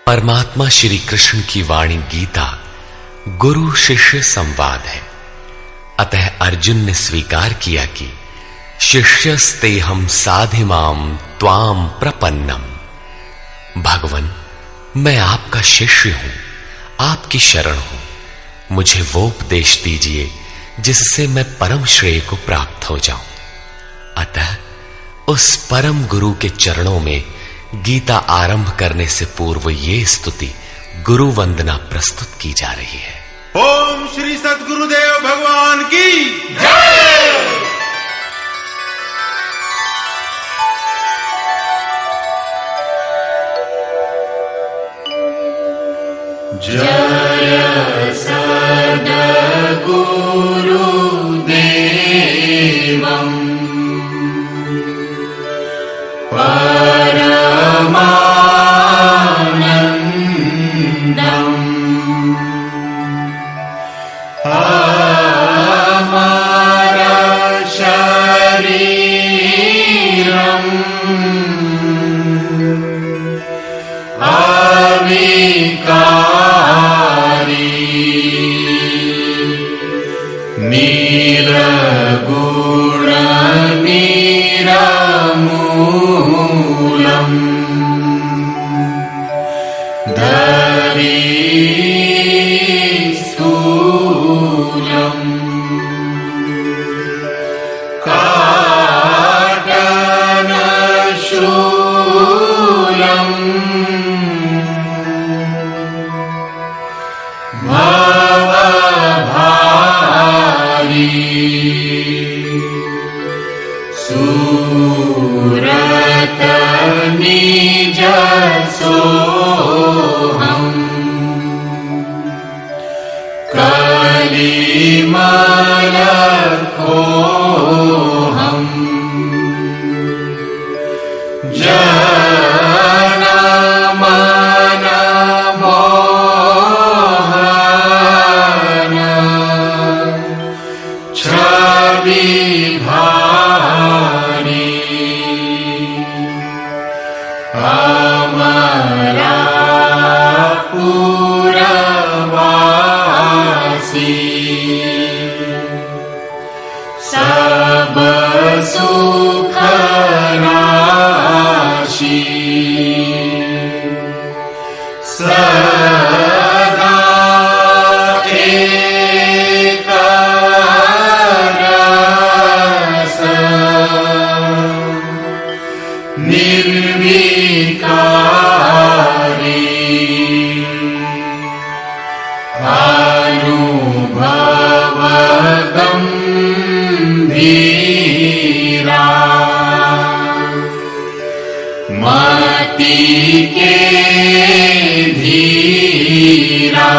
परमात्मा श्री कृष्ण की वाणी गीता गुरु शिष्य संवाद है। अतः अर्जुन ने स्वीकार किया कि शिष्यस्तेहं साधिमाम त्वाम प्रपन्नम। भगवन, मैं आपका शिष्य हूं, आपकी शरण हूं। मुझे वो उपदेश दीजिए जिससे मैं परम श्रेय को प्राप्त हो जाऊं। अतः उस परम गुरु के चरणों में गीता आरंभ करने से पूर्व ये स्तुति गुरु वंदना प्रस्तुत की जा रही है। ओम श्री सद्गुरुदेव भगवान की जय। जय सद्गुरुदेवम् परमानन्दम् अमरशरीरम् अविकारी निरगुणनिरमूलम् धरीस्थूलम् काटनशूलम् भवभारी सूरतनिजसोऽहम् कलिमलकोऽहम् जनमनमोहन छविभारी अमरापुरवासी सब सुख राशि सदा एक रस निर्विकारी अनुभव गंभीरा मति के धीरा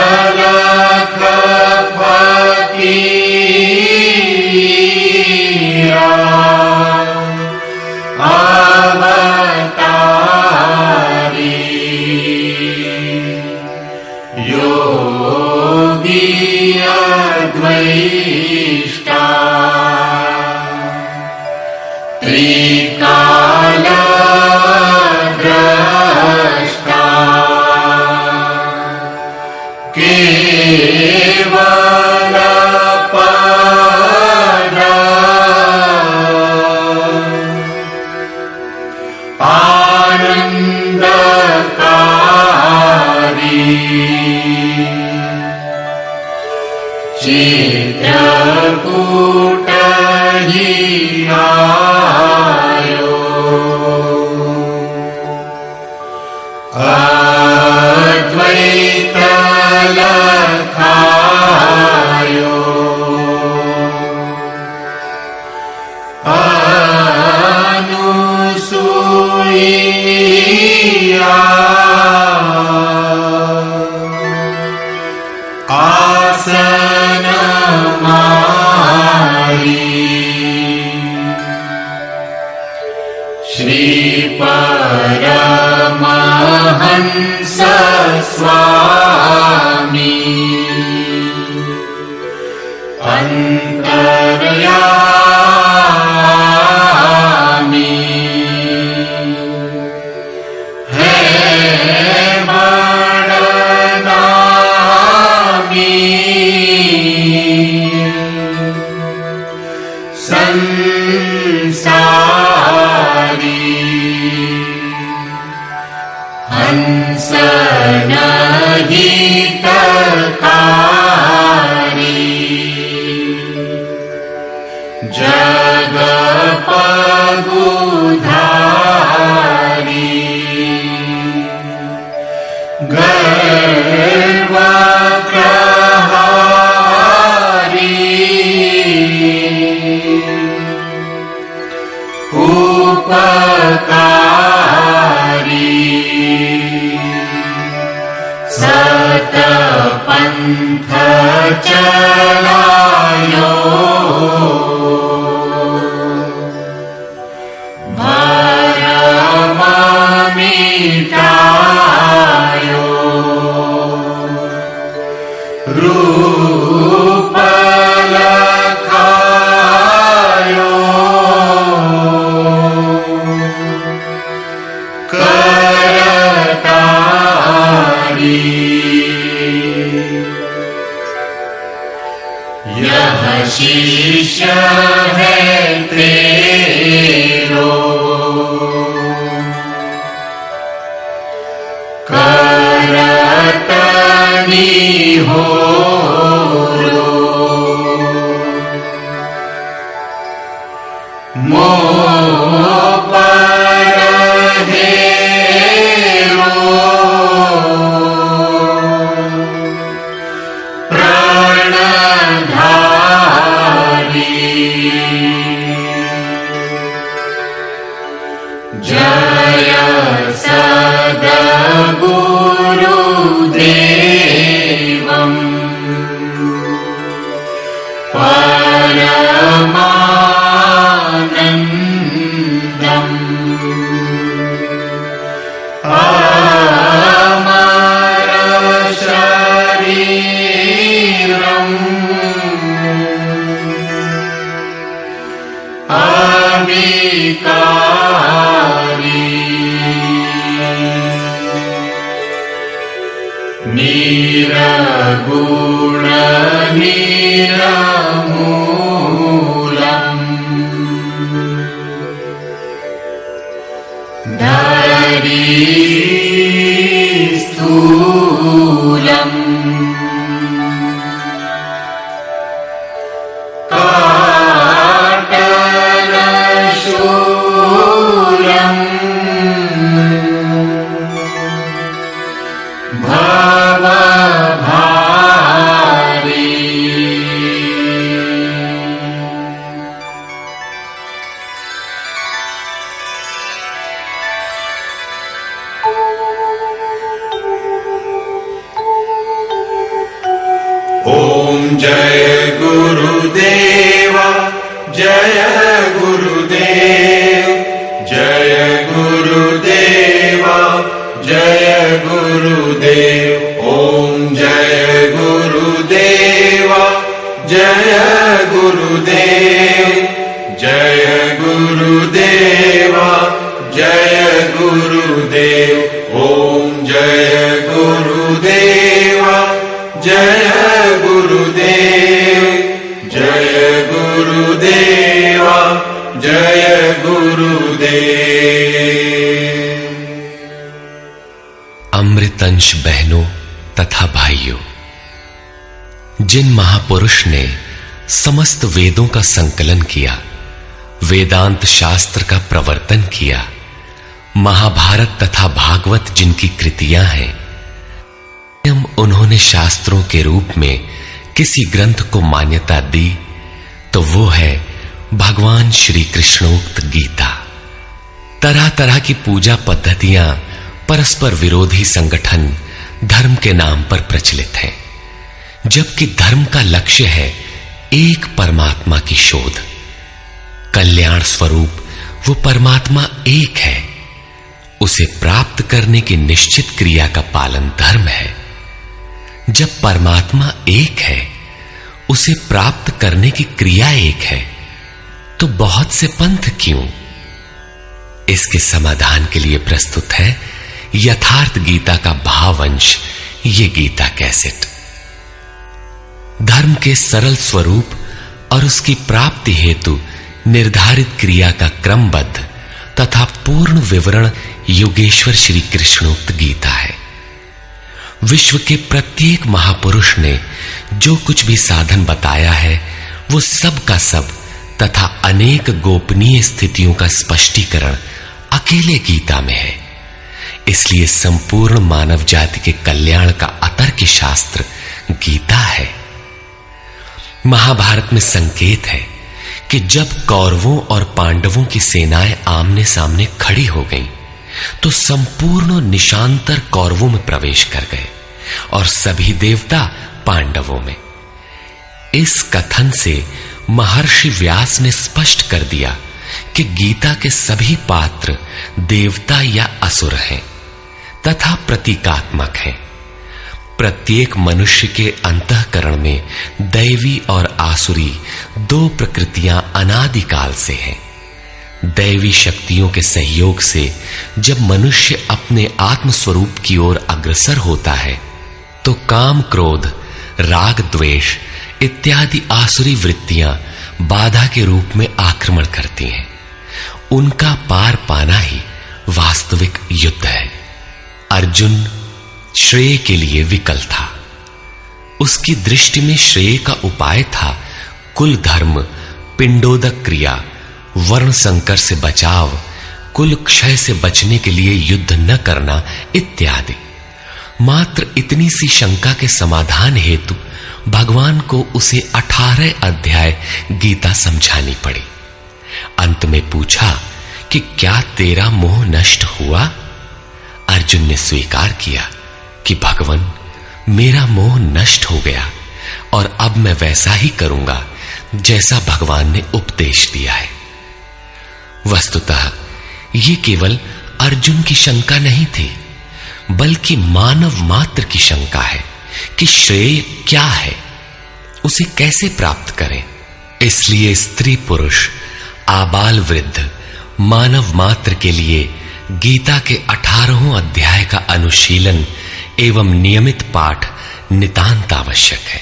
अलख फकीरा अवतारी योगी अद्वैष्टा त्रिकालद्रष्टा केवलपद आनन्दकारी चित्रकूट ही आयो अद्वैत लखायो अनुसूया आसन मारी श्री परमहंस स्वामी अंतर्यामी हंस नहीं तकारी जग पगुधारी गर्व प्रहारी उपकारी सत पंथ चलायो भरम मिटायो रूप लखायो करतारी यह शिष्य है तेरो करतनी हो मोह पर हेरो प्राणधारी जय सद्गुरुदेवम् परमानन्दम् अमर शरीरम् अविकारी निरगुण निरमूलम् धरी स्थूलम् काटलशूलम् भवभारी ओम जय गुरुदेव जय गुरुदेव जय गुरुदेव जय गुरुदेव ओम जय गुरुदेव जय गुरुदेव जय गुरुदेव जय गुरुदेव ओम जय गुरुदेव जय गुरुदेव जय गुरुदेव जय गुरुदेव। अमृतंश बहनों तथा भाइयों, जिन महापुरुष ने समस्त वेदों का संकलन किया, वेदांत शास्त्र का प्रवर्तन किया, महाभारत तथा भागवत जिनकी कृतियां हैं, उन्होंने शास्त्रों के रूप में किसी ग्रंथ को मान्यता दी तो वो है भगवान श्री कृष्णोक्त गीता। तरह तरह की पूजा पद्धतियां, परस्पर विरोधी संगठन धर्म के नाम पर प्रचलित हैं, जबकि धर्म का लक्ष्य है एक परमात्मा की शोध। कल्याण स्वरूप वो परमात्मा एक है, उसे प्राप्त करने की निश्चित क्रिया का पालन धर्म है। जब परमात्मा एक है, उसे प्राप्त करने की क्रिया एक है, तो बहुत से पंथ क्यों? इसके समाधान के लिए प्रस्तुत है यथार्थ गीता का भावांश, ये गीता कैसेट। धर्म के सरल स्वरूप और उसकी प्राप्ति हेतु निर्धारित क्रिया का क्रमबद्ध तथा पूर्ण विवरण योगेश्वर श्री कृष्णोक्त गीता है। विश्व के प्रत्येक महापुरुष ने जो कुछ भी साधन बताया है वो सब का सब तथा अनेक गोपनीय स्थितियों का स्पष्टीकरण अकेले गीता में है। इसलिए संपूर्ण मानव जाति के कल्याण का अतर्क शास्त्र गीता है। महाभारत में संकेत है कि जब कौरवों और पांडवों की सेनाएं आमने सामने खड़ी हो गईं, तो संपूर्ण निशांतर कौरवों में प्रवेश कर गए और सभी देवता पांडवों में। इस कथन से महर्षि व्यास ने स्पष्ट कर दिया कि गीता के सभी पात्र देवता या असुर हैं तथा प्रतीकात्मक हैं। प्रत्येक मनुष्य के अंतःकरण में दैवी और आसुरी दो प्रकृतियां अनादिकाल से हैं। दैवी शक्तियों के सहयोग से जब मनुष्य अपने आत्म स्वरूप की ओर अग्रसर होता है तो काम, क्रोध, राग, द्वेष इत्यादि आसुरी वृत्तियां बाधा के रूप में आक्रमण करती हैं। उनका पार पाना ही वास्तविक युद्ध है। अर्जुन श्रेय के लिए विकल था। उसकी दृष्टि में श्रेय का उपाय था कुल धर्म, पिंडोदक क्रिया, वर्ण संकर से बचाव, कुल क्षय से बचने के लिए युद्ध न करना इत्यादि। मात्र इतनी सी शंका के समाधान हेतु भगवान को उसे 18 अध्याय गीता समझानी पड़ी। अंत में पूछा कि क्या तेरा मोह नष्ट हुआ? अर्जुन ने स्वीकार किया कि भगवान, मेरा मोह नष्ट हो गया और अब मैं वैसा ही करूंगा जैसा भगवान ने उपदेश दिया है। वस्तुतः ये केवल अर्जुन की शंका नहीं थी, बल्कि मानव मात्र की शंका है कि श्रेय क्या है, उसे कैसे प्राप्त करें। इसलिए स्त्री पुरुष, आबाल वृद्ध, मानव मात्र के लिए गीता के 18 अध्याय का अनुशीलन एवं नियमित पाठ नितांत आवश्यक है,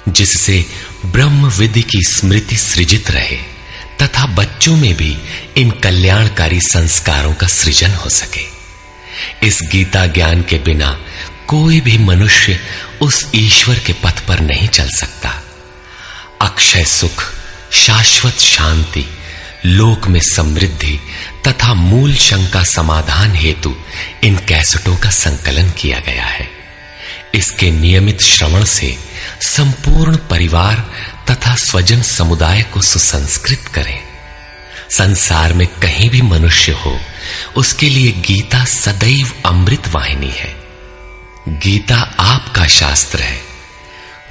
जिससे ब्रह्म विधि की स्मृति सृजित रहे तथा बच्चों में भी इन कल्याणकारी संस्कारों का सृजन हो सके। इस गीता ज्ञान के बिना कोई भी मनुष्य उस ईश्वर के पथ पर नहीं चल सकता। अक्षय सुख, शाश्वत शांति, लोक में समृद्धि तथा मूल शंका समाधान हेतु इन कैसेटों का संकलन किया गया है। इसके नियमित श्रवण से संपूर्ण परिवार तथा स्वजन समुदाय को सुसंस्कृत करें। संसार में कहीं भी मनुष्य हो, उसके लिए गीता सदैव अमृत वाहिनी है। गीता आपका शास्त्र है।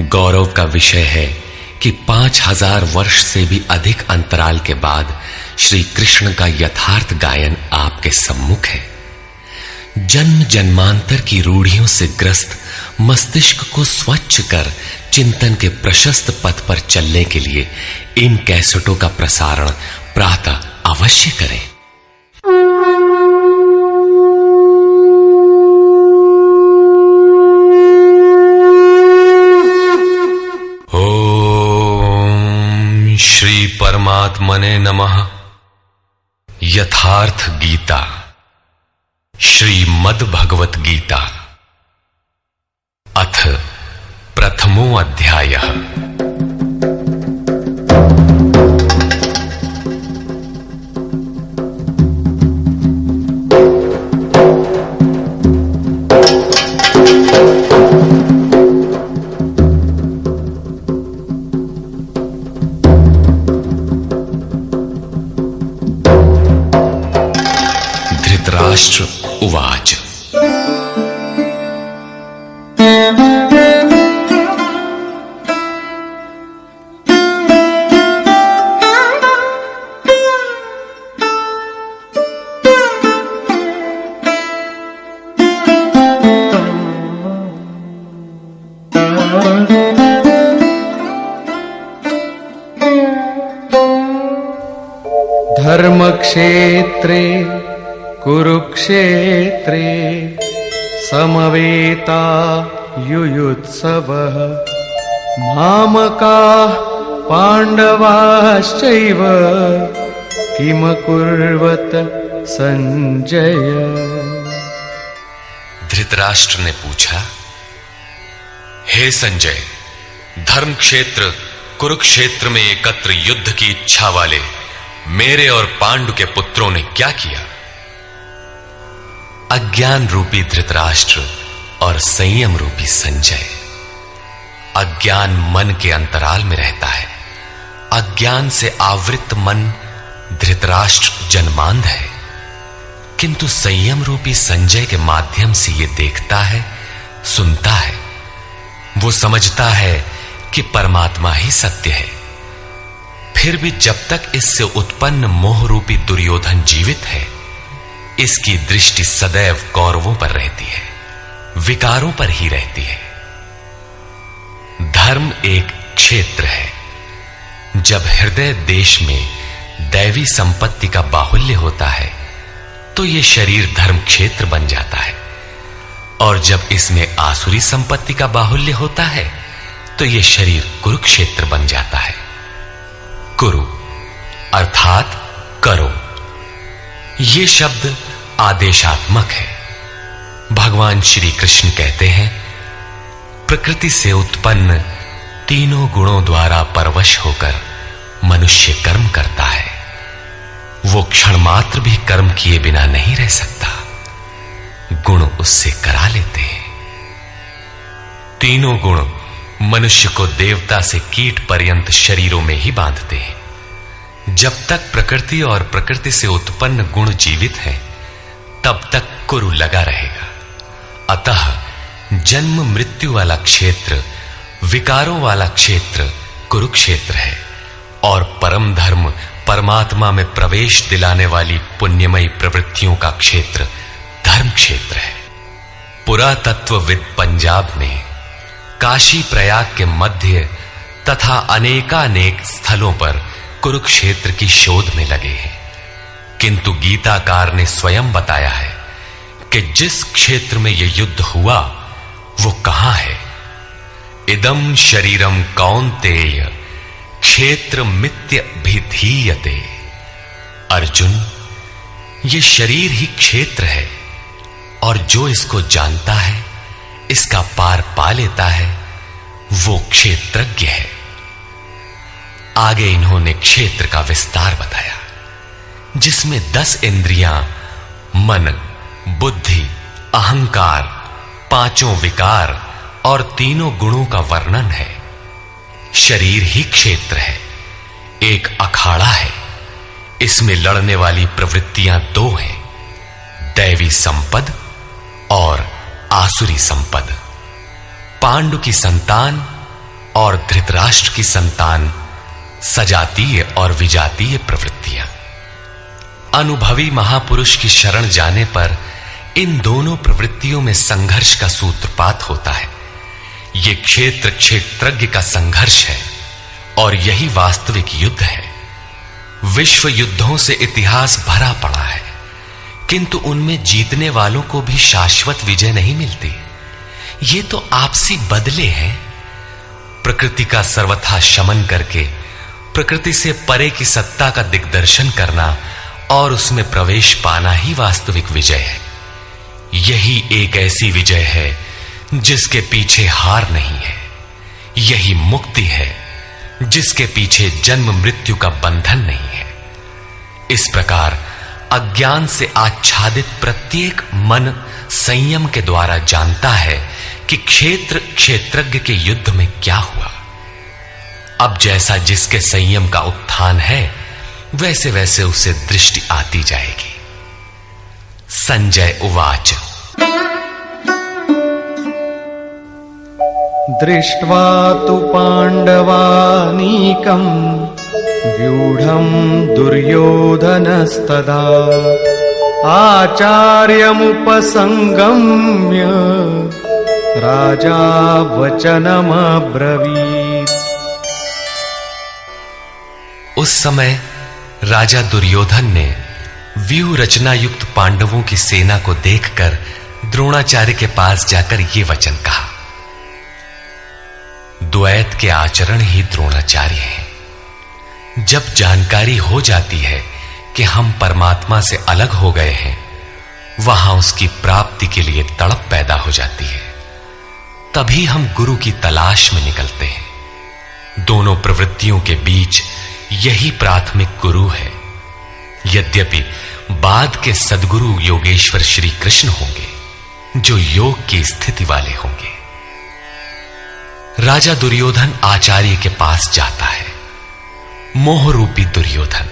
गौरव का विषय है कि 5000 वर्ष से भी अधिक अंतराल के बाद श्री कृष्ण का यथार्थ गायन आपके सम्मुख है। जन्म जन्मांतर की रूढ़ियों से ग्रस्त मस्तिष्क को स्वच्छ कर चिंतन के प्रशस्त पथ पर चलने के लिए इन कैसेटों का प्रसारण प्रातः अवश्य करें। ओम श्री परमात्मने नमः। यथार्थ गीता, श्रीमद् भगवत गीता, अथ प्रथमो अध्यायः। धृतराष्ट्र उवाच। धर्मक्षेत्रे कुरुक्षेत्रे समवेता युयुत्सवः मामकाः पाण्डवाश्चैव किमकुर्वत संजय। धृतराष्ट्र ने पूछा, हे संजय, धर्म क्षेत्र कुरुक्षेत्र में एकत्र युद्ध की इच्छा वाले मेरे और पांडु के पुत्रों ने क्या किया? अज्ञान रूपी धृतराष्ट्र और संयम रूपी संजय। अज्ञान मन के अंतराल में रहता है। अज्ञान से आवृत मन धृतराष्ट्र जन्मांध है, किंतु संयम रूपी संजय के माध्यम से यह देखता है, सुनता है। वो समझता है कि परमात्मा ही सत्य है। फिर भी जब तक इससे उत्पन्न मोह रूपी दुर्योधन जीवित है, इसकी दृष्टि सदैव कौरवों पर रहती है, विकारों पर ही रहती है। धर्म एक क्षेत्र है। जब हृदय देश में दैवी संपत्ति का बाहुल्य होता है तो यह शरीर धर्म क्षेत्र बन जाता है, और जब इसमें आसुरी संपत्ति का बाहुल्य होता है तो यह शरीर कुरुक्षेत्र बन जाता है। कुरु अर्थात करो। यह शब्द आदेशात्मक है। भगवान श्री कृष्ण कहते हैं, प्रकृति से उत्पन्न तीनों गुणों द्वारा परवश होकर मनुष्य कर्म करता है। वो क्षण मात्र भी कर्म किए बिना नहीं रह सकता। गुण उससे करा लेते हैं। तीनों गुण मनुष्य को देवता से कीट पर्यंत शरीरों में ही बांधते हैं। जब तक प्रकृति और प्रकृति से उत्पन्न गुण जीवित हैं, तब तक कुरु लगा रहेगा। अतः जन्म मृत्यु वाला क्षेत्र, विकारों वाला क्षेत्र कुरुक्षेत्र है, और परम धर्म परमात्मा में प्रवेश दिलाने वाली पुण्यमयी प्रवृत्तियों का क्षेत्र धर्म क्षेत्र है। पुरातत्वविद पंजाब में काशी प्रयाग के मध्य तथा अनेकानेक स्थलों पर कुरुक्षेत्र की शोध में लगे हैं, किंतु गीताकार ने स्वयं बताया है कि जिस क्षेत्र में यह युद्ध हुआ वो कहां है। इदम शरीरम कौन्तेय क्षेत्र मित्य भिधीयते। अर्जुन, ये शरीर ही क्षेत्र है, और जो इसको जानता है, इसका पार पा लेता है, वो क्षेत्रज्ञ है। आगे इन्होंने क्षेत्र का विस्तार बताया, जिसमें 10 इंद्रियां, मन, बुद्धि, अहंकार, 5 विकार और 3 गुणों का वर्णन है। शरीर ही क्षेत्र है, एक अखाड़ा है। इसमें लड़ने वाली प्रवृत्तियां 2 हैं, दैवी संपद और आसुरी संपद। पांडु की संतान और धृतराष्ट्र की संतान सजातीय और विजातीय प्रवृत्तियां। अनुभवी महापुरुष की शरण जाने पर इन दोनों प्रवृत्तियों में संघर्ष का सूत्रपात होता है। यह क्षेत्र क्षेत्रज्ञ का संघर्ष है, और यही वास्तविक युद्ध है। विश्व युद्धों से इतिहास भरा पड़ा है, किंतु उनमें जीतने वालों को भी शाश्वत विजय नहीं मिलती। ये तो आपसी बदले हैं। प्रकृति का सर्वथा शमन करके प्रकृति से परे की सत्ता का दिग्दर्शन करना और उसमें प्रवेश पाना ही वास्तविक विजय है। यही एक ऐसी विजय है जिसके पीछे हार नहीं है। यही मुक्ति है जिसके पीछे जन्म मृत्यु का बंधन नहीं है। इस प्रकार अज्ञान से आच्छादित प्रत्येक मन संयम के द्वारा जानता है कि क्षेत्र क्षेत्रज्ञ के युद्ध में क्या हुआ। अब जैसा जिसके संयम का उत्थान है, वैसे वैसे उसे दृष्टि आती जाएगी। संजय उवाच। दृष्ट्वा तु पाण्डवानीकम् व्यूढम् दुर्योधनस्तदा आचार्यमुपसंगम्य राजा वचनमब्रवीत्। उस समय राजा दुर्योधन ने व्यूह रचना युक्त पांडवों की सेना को देखकर द्रोणाचार्य के पास जाकर ये वचन कहा। द्वैत के आचरण ही द्रोणाचार्य हैं। जब जानकारी हो जाती है कि हम परमात्मा से अलग हो गए हैं, वहां उसकी प्राप्ति के लिए तड़प पैदा हो जाती है। तभी हम गुरु की तलाश में निकलते हैं। दोनों प्रवृत्तियों के बीच यही प्राथमिक गुरु है। यद्यपि बाद के सद्गुरु योगेश्वर श्री कृष्ण होंगे, जो योग की स्थिति वाले होंगे। राजा दुर्योधन आचार्य के पास जाता है। मोह रूपी दुर्योधन।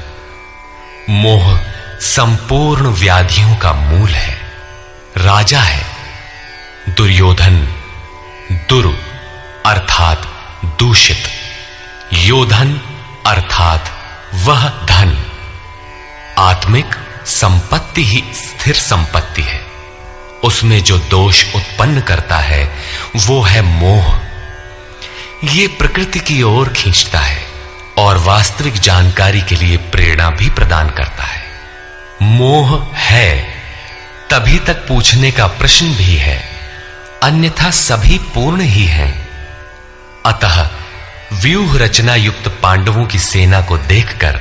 मोह संपूर्ण व्याधियों का मूल है। राजा है, दुर्योधन दुरु अर्थात दूषित, योधन अर्थात वह धन। आत्मिक संपत्ति ही स्थिर संपत्ति है। उसमें जो दोष उत्पन्न करता है वो है मोह। ये प्रकृति की ओर खींचता है और वास्तविक जानकारी के लिए प्रेरणा भी प्रदान करता है। मोह है तभी तक पूछने का प्रश्न भी है, अन्यथा सभी पूर्ण ही हैं। अतः व्यूह रचना युक्त पांडवों की सेना को देखकर,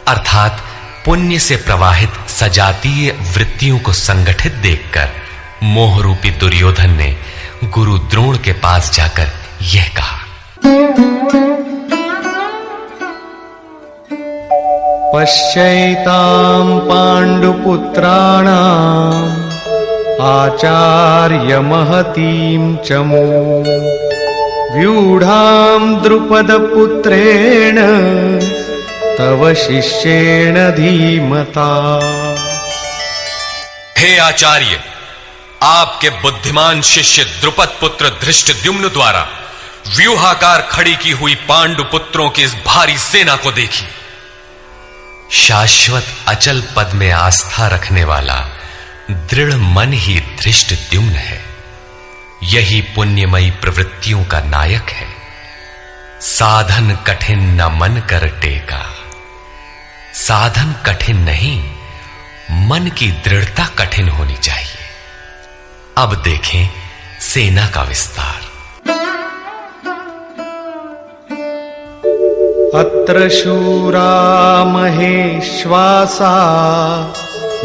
अर्थात पुण्य से प्रवाहित सजातीय वृत्तियों को संगठित देखकर, मोह रूपी दुर्योधन ने गुरु द्रोण के पास जाकर यह कहा। पश्यैतां पांडुपुत्राणां आचार्य महतीं चमू व्यूढ़ां द्रुपदपुत्रेण तव शिष्येण धीमता। हे आचार्य, आपके बुद्धिमान शिष्य द्रुपद पुत्र धृष्टद्युम्न द्वारा व्यूहाकार खड़ी की हुई पांडु पुत्रों की इस भारी सेना को देखी। शाश्वत अचल पद में आस्था रखने वाला दृढ़ मन ही धृष्टद्युम्न है। यही पुण्यमयी प्रवृत्तियों का नायक है। साधन कठिन न मन कर टेका। साधन कठिन नहीं, मन की दृढ़ता कठिन होनी चाहिए। अब देखें सेना का विस्तार। अत्र शूरा महेश्वासा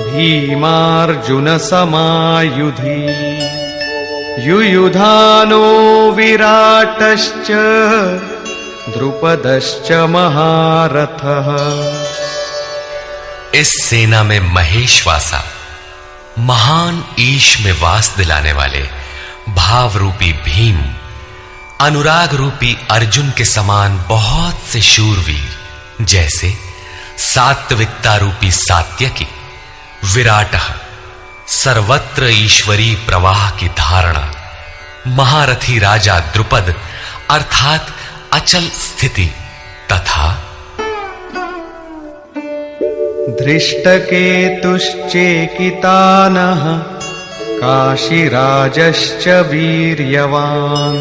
भीमार्जुन समायुधि युयुधानो विराटश्च द्रुपदश्च महारथः। इस सेना में महेश्वासा, महान ईश में वास दिलाने वाले भाव रूपी भीम, अनुराग रूपी अर्जुन के समान बहुत से शूरवीर, जैसे सात्विकता रूपी सात्यकी, विराट सर्वत्र ईश्वरी प्रवाह की धारणा, महारथी राजा द्रुपद अर्थात अचल स्थिति, तथा धृष्टकेतुश्चेकितानः काशीराजश्च वीर्यवान्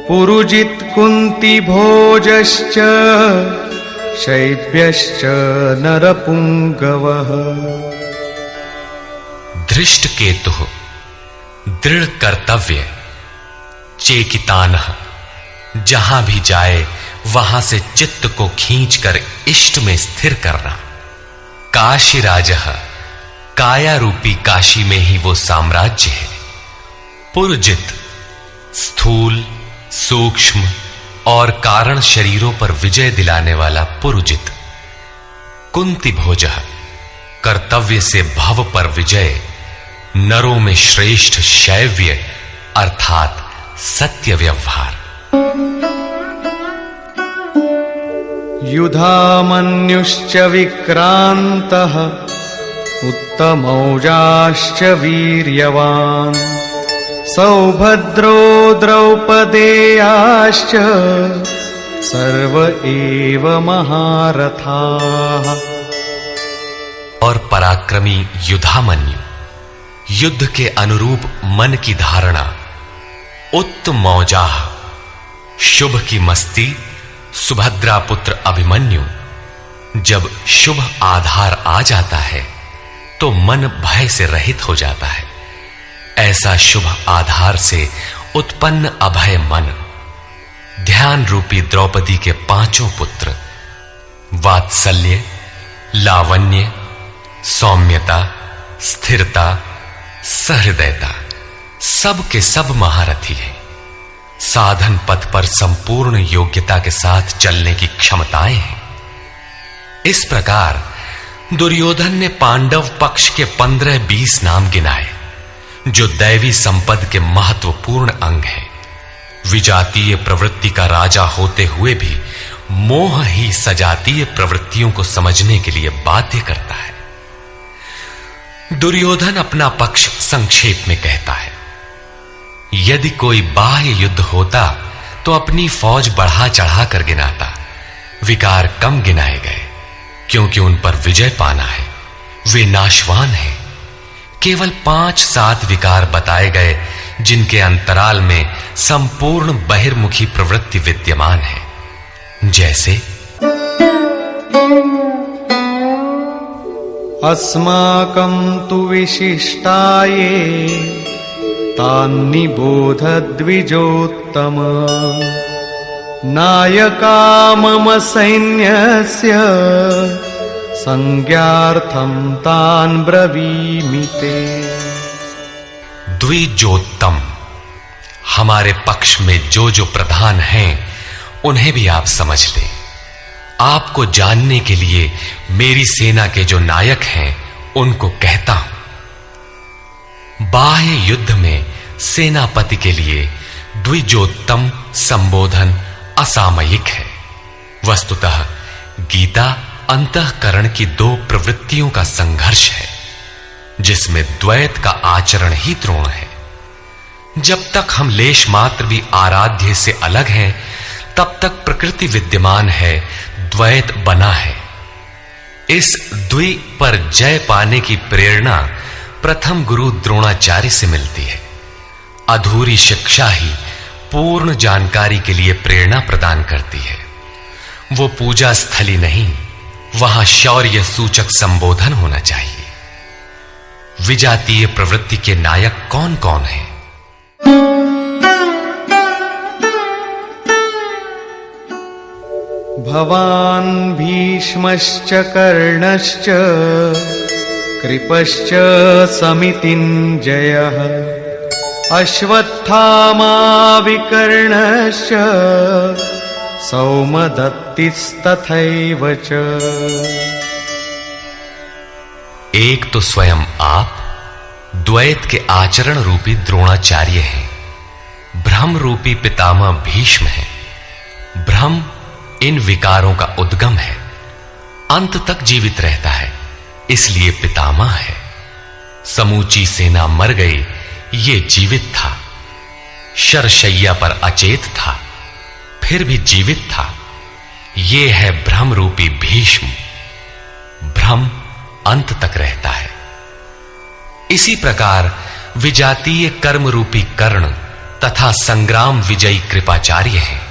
पुरुजित कुंती भोजश्च शैब्यश्च नरपुंगवः। धृष्ट केतु दृढ़ कर्तव्य, चेकितानः जहां भी जाए वहां से चित्त को खींचकर इष्ट में स्थिर करना, काशीराजः काया रूपी काशी में ही वो साम्राज्य है, पुरुजित स्थूल सूक्ष्म और कारण शरीरों पर विजय दिलाने वाला पुरुजित, कुंती भोजः कर्तव्य से भव पर विजय, नरों में श्रेष्ठ शैव्य अर्थात सत्य व्यवहार। युधामन्युश्च विक्रान्तः उत्तमौजाश्च वीर्यवान् सौभद्रो द्रौपदेयाश्च सर्व एव महारथाः। और पराक्रमी युधामन्यु, युद्ध के अनुरूप मन की धारणा, उत्तमौजाह शुभ की मस्ती, सुभद्रा पुत्र अभिमन्यु। जब शुभ आधार आ जाता है तो मन भय से रहित हो जाता है। ऐसा शुभ आधार से उत्पन्न अभय मन, ध्यान रूपी द्रौपदी के पांचों पुत्र वात्सल्य, लावण्य, सौम्यता, स्थिरता, सहृदयता, सब के सब महारथी है। साधन पथ पर संपूर्ण योग्यता के साथ चलने की क्षमताएं हैं। इस प्रकार दुर्योधन ने पांडव पक्ष के 15-20 नाम गिनाए, जो दैवी संपद के महत्वपूर्ण अंग हैं। विजातीय प्रवृत्ति का राजा होते हुए भी मोह ही सजातीय प्रवृत्तियों को समझने के लिए बाध्य करता है। दुर्योधन अपना पक्ष संक्षेप में कहता है, यदि कोई बाह्य युद्ध होता तो अपनी फौज बढ़ा चढ़ा कर गिनाता। विकार कम गिनाए गए, क्योंकि उन पर विजय पाना है। वे नाशवान हैं। केवल 5-7 विकार बताए गए, जिनके अंतराल में संपूर्ण बहिर्मुखी प्रवृत्ति विद्यमान है। जैसे अस्माकं तु विशिष्टाये तान्निबोध द्विजोत्तम नायका मम सैन्यस्य संज्ञार्थं तान् ब्रवीमि ते। द्विजोत्तम, हमारे पक्ष में जो जो प्रधान हैं उन्हें भी आप समझ लें। आपको जानने के लिए मेरी सेना के जो नायक हैं उनको कहता हूं। बाह्य युद्ध में सेनापति के लिए द्विजोत्तम संबोधन असामयिक है। वस्तुतः गीता अंतःकरण की 2 प्रवृत्तियों का संघर्ष है, जिसमें द्वैत का आचरण ही द्रोण है। जब तक हम लेश मात्र भी आराध्य से अलग हैं, तब तक प्रकृति विद्यमान है, द्वैत बना है। इस द्वि पर जय पाने की प्रेरणा प्रथम गुरु द्रोणाचार्य से मिलती है। अधूरी शिक्षा ही पूर्ण जानकारी के लिए प्रेरणा प्रदान करती है। वो पूजा स्थली नहीं, वहां शौर्य सूचक संबोधन होना चाहिए। विजातीय प्रवृत्ति के नायक कौन कौन हैं? भवान् भीष्मश्च कर्णश्च कृपश्च समितिञ्जयः अश्वत्थामा विकर्णश्च सौमदत्तिस्तथैव च। एक तो स्वयं आप द्वैत के आचरण रूपी द्रोणाचार्य हैं। भ्रम रूपी पितामह भीष्म है। भ्रम इन विकारों का उद्गम है, अंत तक जीवित रहता है, इसलिए पितामह है। समूची सेना मर गई, ये जीवित था। शरशैया पर अचेत था, फिर भी जीवित था। ये है भ्रम रूपी भीष्म। भ्रम अंत तक रहता है। इसी प्रकार विजातीय कर्म रूपी कर्ण तथा संग्राम विजयी कृपाचार्य है।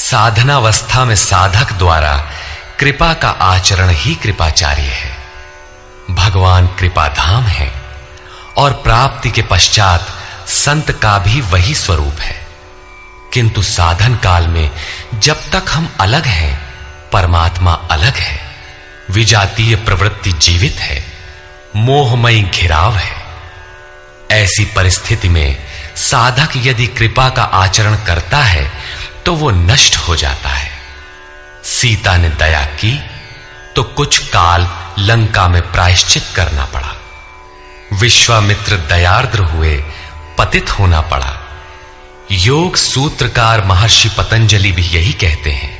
साधनावस्था में साधक द्वारा कृपा का आचरण ही कृपाचार्य है। भगवान कृपाधाम है और प्राप्ति के पश्चात संत का भी वही स्वरूप है। किंतु साधन काल में जब तक हम अलग हैं, परमात्मा अलग है। विजातीय प्रवृत्ति जीवित है, मोहमयी घिराव है। ऐसी परिस्थिति में साधक यदि कृपा का आचरण करता है तो वो नष्ट हो जाता है। सीता ने दया की तो कुछ काल लंका में प्रायश्चित करना पड़ा। विश्वामित्र दयार्द्र हुए, पतित होना पड़ा। योग सूत्रकार महर्षि पतंजलि भी यही कहते हैं,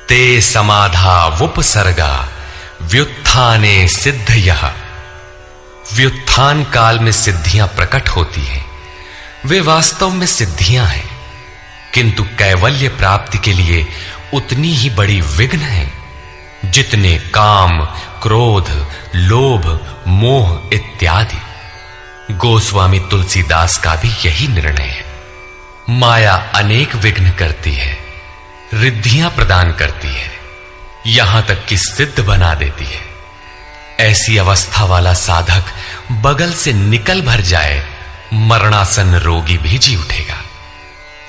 ते समाधा वुपसर्गा व्युत्थाने सिद्धयः। व्युत्थान काल में सिद्धियां प्रकट होती हैं, वे वास्तव में सिद्धियां हैं, किंतु कैवल्य प्राप्ति के लिए उतनी ही बड़ी विघ्न है जितने काम, क्रोध, लोभ, मोह इत्यादि। गोस्वामी तुलसीदास का भी यही निर्णय है। माया अनेक विघ्न करती है, रिद्धियां प्रदान करती है, यहां तक कि सिद्ध बना देती है। ऐसी अवस्था वाला साधक बगल से निकल भर जाए, मरणासन रोगी भी जी उठेगा।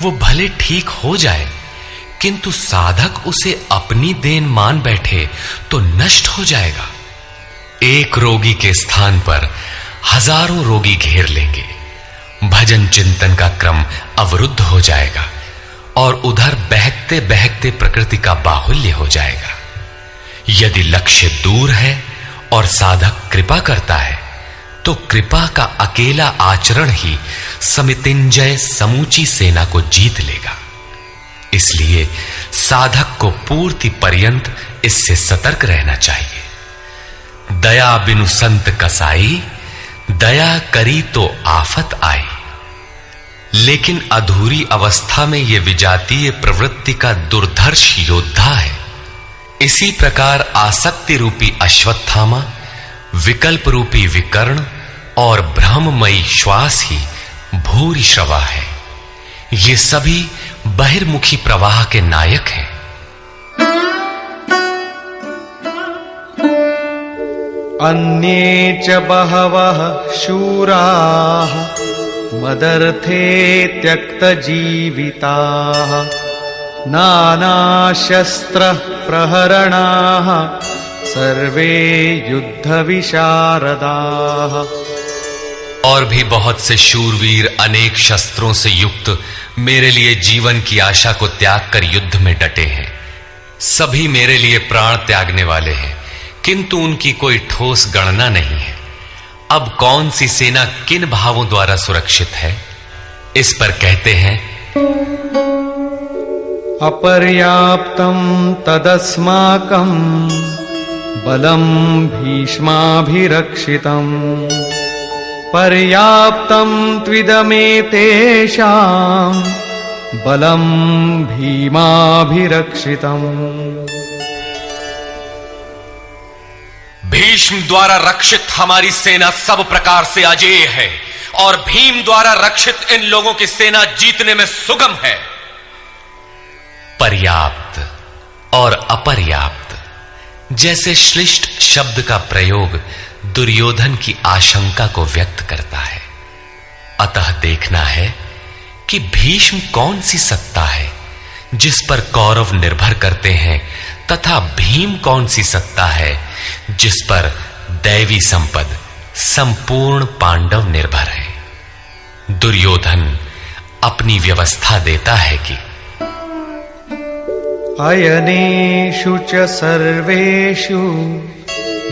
वो भले ठीक हो जाए, किंतु साधक उसे अपनी देन मान बैठे तो नष्ट हो जाएगा। एक रोगी के स्थान पर हजारों रोगी घेर लेंगे, भजन चिंतन का क्रम अवरुद्ध हो जाएगा और उधर बहकते बहकते प्रकृति का बाहुल्य हो जाएगा। यदि लक्ष्य दूर है और साधक कृपा करता है तो कृपा का अकेला आचरण ही समितिंजय समूची सेना को जीत लेगा। इसलिए साधक को पूर्ति पर्यंत इससे सतर्क रहना चाहिए। दया बिनु संत कसाई, दया करी तो आफत आई। लेकिन अधूरी अवस्था में यह विजातीय प्रवृत्ति का दुर्धर्ष योद्धा है। इसी प्रकार आसक्ति रूपी अश्वत्थामा, विकल्प रूपी विकर्ण और भ्रममयी श्वास ही भूरि श्रवा है। ये सभी बहिर्मुखी प्रवाह के नायक हैं। अन्ये च बहवः शूराः मदर्थे त्यक्तजीविताः नानाशस्त्र प्रहरणाः सर्वे युद्धविशारदाः। और भी बहुत से शूरवीर अनेक शस्त्रों से युक्त मेरे लिए जीवन की आशा को त्याग कर युद्ध में डटे हैं। सभी मेरे लिए प्राण त्यागने वाले हैं, किंतु उनकी कोई ठोस गणना नहीं है। अब कौन सी सेना किन भावों द्वारा सुरक्षित है, इस पर कहते हैं अपर्याप्तं तदस्माकं बलं भीष्माभिरक्षितं पर्याप्तं त्विदमेतेषां बलं भीमाभिरक्षितम्। भीष्म द्वारा रक्षित हमारी सेना सब प्रकार से अजेय है और भीम द्वारा रक्षित इन लोगों की सेना जीतने में सुगम है। पर्याप्त और अपर्याप्त जैसे श्लिष्ट शब्द का प्रयोग दुर्योधन की आशंका को व्यक्त करता है। अतः देखना है कि भीष्म कौन सी सत्ता है जिस पर कौरव निर्भर करते हैं, तथा भीम कौन सी सत्ता है जिस पर दैवी संपद संपूर्ण पांडव निर्भर है। दुर्योधन अपनी व्यवस्था देता है कि अयनेषु च सर्वेषु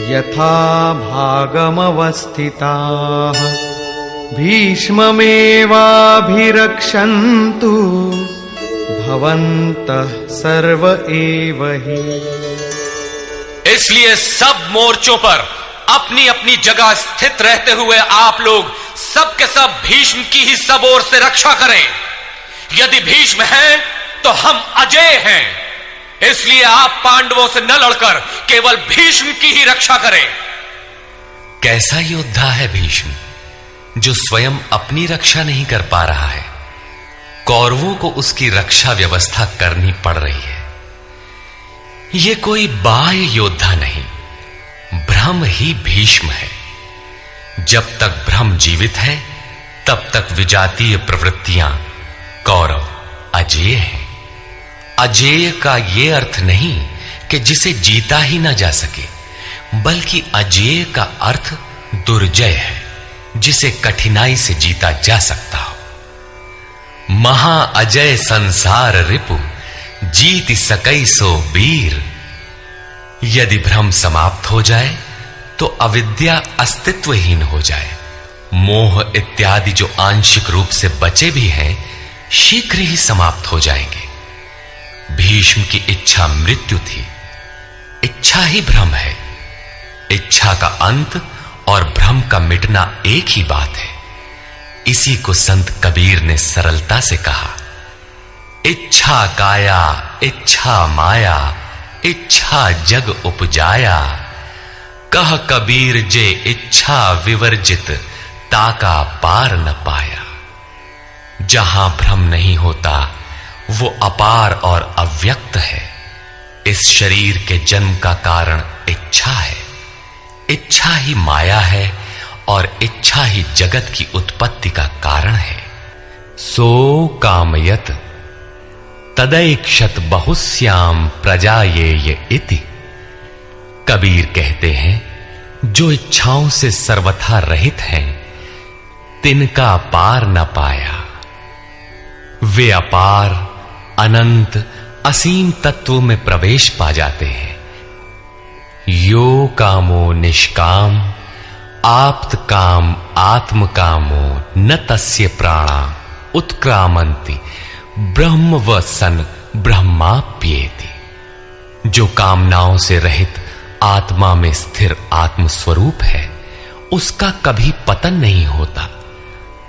यथा भागमवस्थिताः भीष्ममेवाभिरक्षन्तु भवन्तः सर्व एव हि। इसलिए सब मोर्चों पर अपनी अपनी जगह स्थित रहते हुए आप लोग सबके सब भीष्म की ही सब ओर से रक्षा करें। यदि भीष्म हैं तो हम अजेय हैं, इसलिए आप पांडवों से न लड़कर केवल भीष्म की ही रक्षा करें। कैसा योद्धा है भीष्म जो स्वयं अपनी रक्षा नहीं कर पा रहा है, कौरवों को उसकी रक्षा व्यवस्था करनी पड़ रही है। यह कोई बाह्य योद्धा नहीं, ब्रह्म ही भीष्म है। जब तक ब्रह्म जीवित है तब तक विजातीय प्रवृत्तियां कौरव अजेय हैं। अजेय का यह अर्थ नहीं कि जिसे जीता ही ना जा सके, बल्कि अजेय का अर्थ दुर्जय है, जिसे कठिनाई से जीता जा सकता हो। महा अजय संसार रिपु जीत सकई सो वीर। यदि भ्रम समाप्त हो जाए तो अविद्या अस्तित्वहीन हो जाए। मोह इत्यादि जो आंशिक रूप से बचे भी हैं, शीघ्र ही समाप्त हो जाएंगे। भीष्म की इच्छा मृत्यु थी, इच्छा ही भ्रम है। इच्छा का अंत और भ्रम का मिटना एक ही बात है। इसी को संत कबीर ने सरलता से कहा, इच्छा काया इच्छा माया इच्छा जग उपजाया। कह कबीर जे इच्छा विवर्जित ताका पार न पाया। जहां भ्रम नहीं होता वो अपार और अव्यक्त है। इस शरीर के जन्म का कारण इच्छा है, इच्छा ही माया है और इच्छा ही जगत की उत्पत्ति का कारण है। सो कामयत तदैक्षत बहुस्याम प्रजायेय इति। कबीर कहते हैं, जो इच्छाओं से सर्वथा रहित हैं, तिनका पार न पाया। वे अपार, अनंत, असीम तत्व में प्रवेश पा जाते हैं। यो कामो निष्काम आप्त काम आत्म कामो न तस्य प्राणा उत्क्रामंति ब्रह्म व सन ब्रह्माप्येति। जो कामनाओं से रहित आत्मा में स्थिर आत्म स्वरूप है, उसका कभी पतन नहीं होता।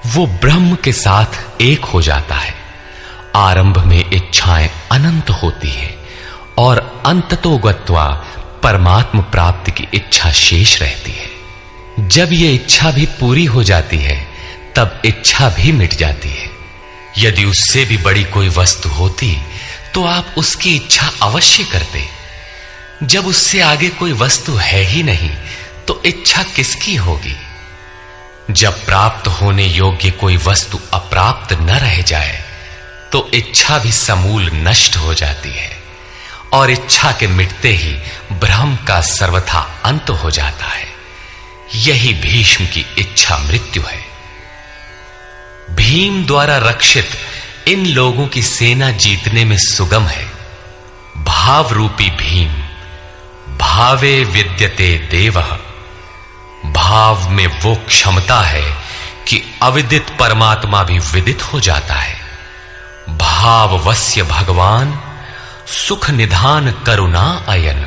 वो ब्रह्म के साथ एक हो जाता है। आरंभ में इच्छाएं अनंत होती हैं और अंततो गत्वा परमात्म प्राप्ति की इच्छा शेष रहती है। जब ये इच्छा भी पूरी हो जाती है, तब इच्छा भी मिट जाती है। यदि उससे भी बड़ी कोई वस्तु होती तो आप उसकी इच्छा अवश्य करते। जब उससे आगे कोई वस्तु है ही नहीं, तो इच्छा किसकी होगी? जब प्राप्त होने योग्य कोई वस्तु अप्राप्त न रह जाए, तो इच्छा भी समूल नष्ट हो जाती है और इच्छा के मिटते ही ब्रह्म का सर्वथा अंत हो जाता है। यही भीष्म की इच्छा मृत्यु है। भीम द्वारा रक्षित इन लोगों की सेना जीतने में सुगम है। भाव रूपी भीम भावे विद्यते देवः। भाव में वो क्षमता है कि अविदित परमात्मा भी विदित हो जाता है। भाववस्य भगवान सुख निधान करुणा अयन।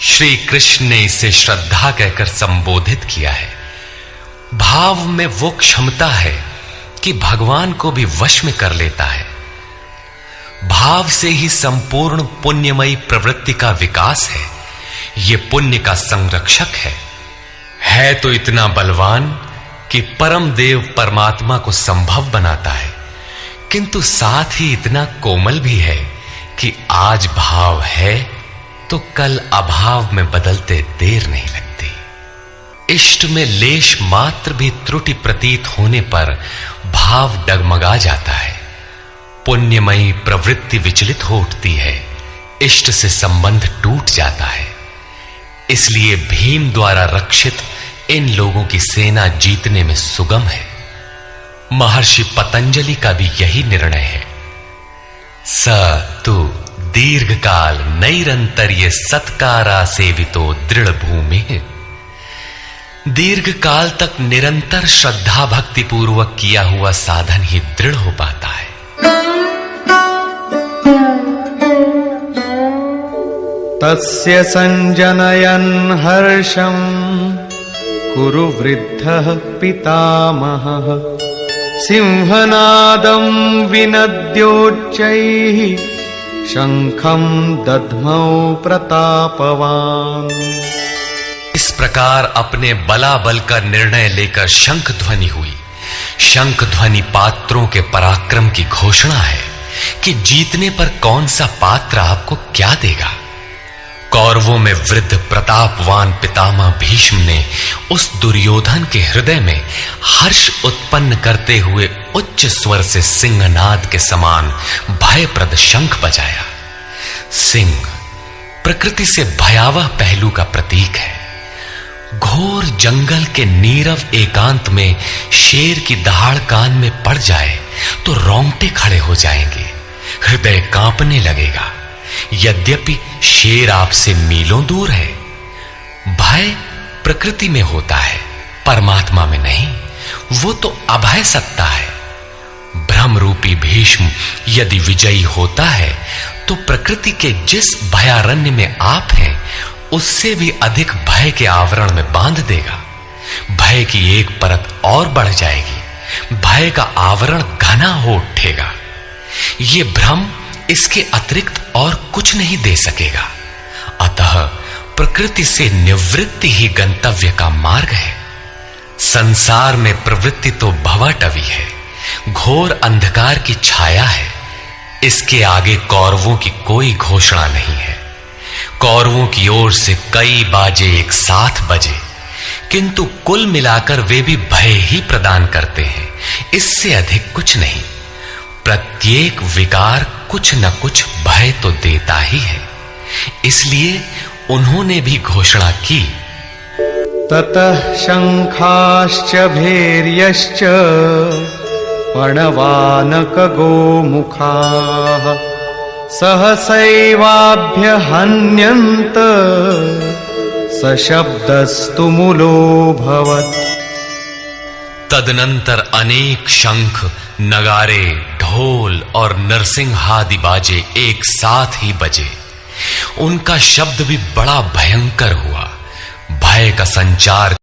श्री कृष्ण ने इसे श्रद्धा कहकर संबोधित किया है। भाव में वो क्षमता है कि भगवान को भी वश में कर लेता है। भाव से ही संपूर्ण पुण्यमयी प्रवृत्ति का विकास है। ये पुण्य का संरक्षक है तो इतना बलवान कि परम देव परमात्मा को संभव बनाता है, किंतु साथ ही इतना कोमल भी है कि आज भाव है तो कल अभाव में बदलते देर नहीं लगती। इष्ट में लेश मात्र भी त्रुटि प्रतीत होने पर भाव डगमगा जाता है। पुण्यमयी प्रवृत्ति विचलित हो उठती है, इष्ट से संबंध टूट जाता है। इसलिए भीम द्वारा रक्षित इन लोगों की सेना जीतने में सुगम है। महर्षि पतंजलि का भी यही निर्णय है। स तु दीर्घ काल नैरंतर्य सत्कारा सेवितो दृढ़ भूमि। दीर्घ काल तक निरंतर श्रद्धा भक्ति पूर्वक किया हुआ साधन ही दृढ़ हो पाता है। तस्य संजनयन् हर्षं कुरु वृद्धः पितामहः। सिंहनादं विनद्योच्चैः शंखं दद्मौ प्रतापवान्। इस प्रकार अपने बलाबल का निर्णय लेकर शंख ध्वनि हुई। शंख ध्वनि पात्रों के पराक्रम की घोषणा है कि जीतने पर कौन सा पात्र आपको क्या देगा। कौरवों में वृद्ध प्रतापवान पितामह भीष्म ने उस दुर्योधन के हृदय में हर्ष उत्पन्न करते हुए उच्च स्वर से सिंहनाद के समान भयप्रद शंख बजाया। सिंह प्रकृति से भयावह पहलू का प्रतीक है। घोर जंगल के नीरव एकांत में शेर की दहाड़ कान में पड़ जाए तो रोंगटे खड़े हो जाएंगे, हृदय कांपने लगेगा। यद्यपि शेर आपसे मीलों दूर है। भय प्रकृति में होता है, परमात्मा में नहीं। वो तो अभय सत्ता है। भ्रम रूपी भीष्म यदि विजयी होता है तो प्रकृति के जिस भयारण्य में आप हैं, उससे भी अधिक भय के आवरण में बांध देगा। भय की एक परत और बढ़ जाएगी, भय का आवरण घना हो उठेगा। ये भ्रम इसके अतिरिक्त और कुछ नहीं दे सकेगा। अतः प्रकृति से निवृत्ति ही गंतव्य का मार्ग है। संसार में प्रवृत्ति तो भवाटवी है, घोर अंधकार की छाया है। इसके आगे कौरवों की कोई घोषणा नहीं है। कौरवों की ओर से कई बाजे एक साथ बजे, किंतु कुल मिलाकर वे भी भय ही प्रदान करते हैं, इससे अधिक कुछ नहीं। प्रत्येक विकार कुछ न कुछ भय तो देता ही है, इसलिए उन्होंने भी घोषणा की, ततः शंखाश्च भैर्यश्च पणवानकगोमुखाः सहसैवाभ्यहन्यन्त सशब्दस्तु मूलोऽभवत्। तदनंतर अनेक शंख, नगारे, ढोल और नरसिंहादि बाजे एक साथ ही बजे। उनका शब्द भी बड़ा भयंकर हुआ। भय का संचार